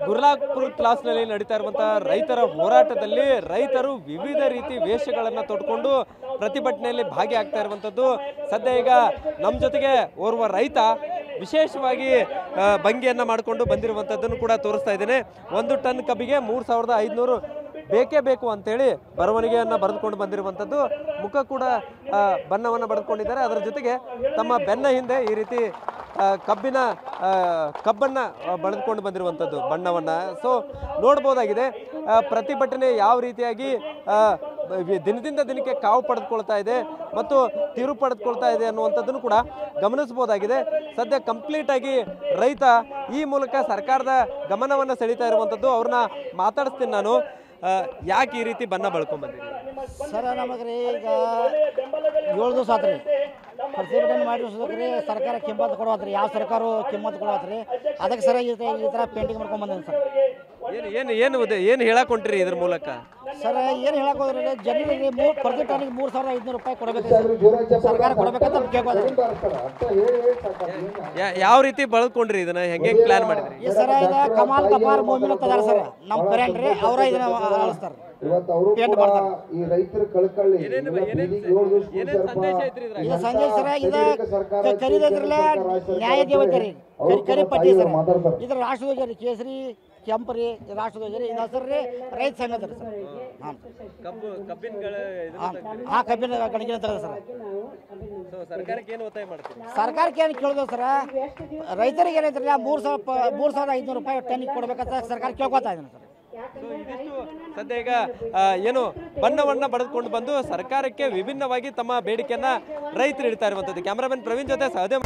ಗುರ್ಲಾಪುರ ಕ್ಲಾಸ್ನಲ್ಲಿ ನಡೀತಾ ಇರುವಂತಹ ರೈತರ ಹೋರಾಟದಲ್ಲಿ ರೈತರು ವಿವಿಧ ರೀತಿ ವೇಷಗಳನ್ನು ತೊಟ್ಕೊಂಡು ಪ್ರತಿಭಟನೆಯಲ್ಲಿ ಭಾಗಿಯಾಗ್ತಾ ಇರುವಂಥದ್ದು. ಸದ್ಯ ಈಗ ನಮ್ಮ ಜೊತೆಗೆ ಓರ್ವ ರೈತ ವಿಶೇಷವಾಗಿ ಭಂಗಿಯನ್ನು ಮಾಡಿಕೊಂಡು ಬಂದಿರುವಂಥದ್ದನ್ನು ಕೂಡ ತೋರಿಸ್ತಾ ಇದ್ದೇನೆ. 1 ಟನ್ ಕಬ್ಬಿಗೆ 3500 ಬೇಕೇ ಬೇಕು ಅಂತೇಳಿ ಬರವಣಿಗೆಯನ್ನು ಬರೆದುಕೊಂಡು ಬಂದಿರುವಂಥದ್ದು. ಮುಖ ಕೂಡ ಬಣ್ಣವನ್ನು ಬರೆದುಕೊಂಡಿದ್ದಾರೆ. ಅದರ ಜೊತೆಗೆ ತಮ್ಮ ಬೆನ್ನ ಹಿಂದೆ ಈ ರೀತಿ ಕಬ್ಬನ್ನು ಬಳೆದುಕೊಂಡು ಬಂದಿರುವಂಥದ್ದು ಬಣ್ಣವನ್ನು. ಸೊ ನೋಡ್ಬೋದಾಗಿದೆ ಪ್ರತಿಭಟನೆ ಯಾವ ರೀತಿಯಾಗಿ ದಿನದಿಂದ ದಿನಕ್ಕೆ ಕಾವು ಪಡೆದುಕೊಳ್ತಾ ಇದೆ ಮತ್ತು ತಿರು ಪಡೆದುಕೊಳ್ತಾ ಇದೆ ಅನ್ನುವಂಥದ್ದನ್ನು ಕೂಡ ಗಮನಿಸಬಹುದಾಗಿದೆ. ಸದ್ಯ ಕಂಪ್ಲೀಟ್ ಆಗಿ ರೈತ ಈ ಮೂಲಕ ಸರ್ಕಾರದ ಗಮನವನ್ನು ಸೆಳೀತಾ ಇರುವಂಥದ್ದು. ಅವ್ರನ್ನ ಮಾತಾಡಿಸ್ತೀನಿ ನಾನು. ಯಾಕೆ ಈ ರೀತಿ ಬಣ್ಣ ಬಳ್ಕೊಂಡ್ಬಂದಿರಿ ಸರ್? ನಮಗೆ ಈಗ 7 ದಿವಸ ಆತ್ರಿ ಪ್ರತಿಭಟನೆ ಮಾಡಿ ಸರ್ಕಾರ ಕಿಮ್ಮತ್ತು ಕೊಡೋತ್ರಿ. ಯಾವ ಸರ್ಕಾರ ಕಿಮ್ಮತ್ತು ಕೊಡೋತ್ರಿ? ಅದಕ್ಕೆ ಸರ್ ಈ ಥರ ಪೇಂಟಿಂಗ್ ಮಾಡ್ಕೊಂಡು ಬಂದಿದ್ದೀನಿ ಸರ್. ಏನು ಹೇಳಕ್ ಹೊಂಟ್ರಿ ಇದ್ರ ಮೂಲಕ? ಸರ್ ಏನು ಹೇಳಕ್ ಹೋದ್ರಿ, ಜನರಿಗೆ ಪ್ರತಿ ಟನ್ನಿಗೆ 3500 ರೂಪಾಯಿ ಕೊಡಬೇಕು ಸರ್ಕಾರ ಕೊಡಬೇಕಂತ ಕೇಳ್ಬೋದ್ರಿ. ಯಾವ ರೀತಿ ಬಳಕೊಂಡ್ರಿ ಇದನ್ನ? ಹೆಂಗೆ ಪ್ಲಾನ್ ಮಾಡಿದ್ರಿ? ಸರ್ ಇದು ಕಮಾಲ್ ಕಪಾರ್ ಮೂವ್ಮೆಂಟ್ ಅಂತ ಅದಾರ ಸರ್, ನಮ್ಮ ಪೇರೆಂಟ್ ರೀ, ಅವರ ಇದನ್ನ ಅಳಿಸ್ತಾರೆ, ಪೇಂಟ್ ಮಾಡ್ತಾರೆ. ಇದು ಸಂಜೆ ಸರ್ ಇದು ಕರೀದ್ರಲ್ಲ ನ್ಯಾಯ ದೇವತೆ ರೀ, ಕರಿ ಪಟ್ಟಿ ಸರ್. ಇದ್ರ ರಾಷ್ಟ್ರಧ್ವಜ ರೀ, ಕೇಸರಿ ಕೆಂಪು ರೀ ರಾಷ್ಟ್ರಧ್ವಜ ರೀ. ಇದು ಹೆಸರು ರೀ ರೈತ ಸಂಘ ಸರ್. ಹಾಂ ಕಬ್ಬಿನ ಗಣಿಗೆ ಅಂತ ಸರ್. ಸರ್ಕಾರಕ್ಕೆ ಏನು ಕೇಳಿದ್ವು ಸರ್? ರೈತರಿಗೆ ಏನೈತ್ರಲ್ಲ 3500 ರೂಪಾಯಿ ಟನ್ನಿಗೆ ಕೊಡ್ಬೇಕಂತ ಸರ್ಕಾರ ಕೇಳ್ಕೊತಾ ಇದ್ದಾನೆ ಸರ್. ಸದ್ಯ ಈಗ ಏನು ಬಣ್ಣವನ್ನ ಬರೆದುಕೊಂಡು ಬಂದು ಸರ್ಕಾರಕ್ಕೆ ವಿಭಿನ್ನವಾಗಿ ತಮ್ಮ ಬೇಡಿಕೆಯನ್ನ ರೈತರು ಇಡ್ತಾ ಇರುವಂತದ್ದು. ಕ್ಯಾಮರಾಮನ್ ಪ್ರವೀಣ್ ಜೊತೆ ಸಹದೇವ್.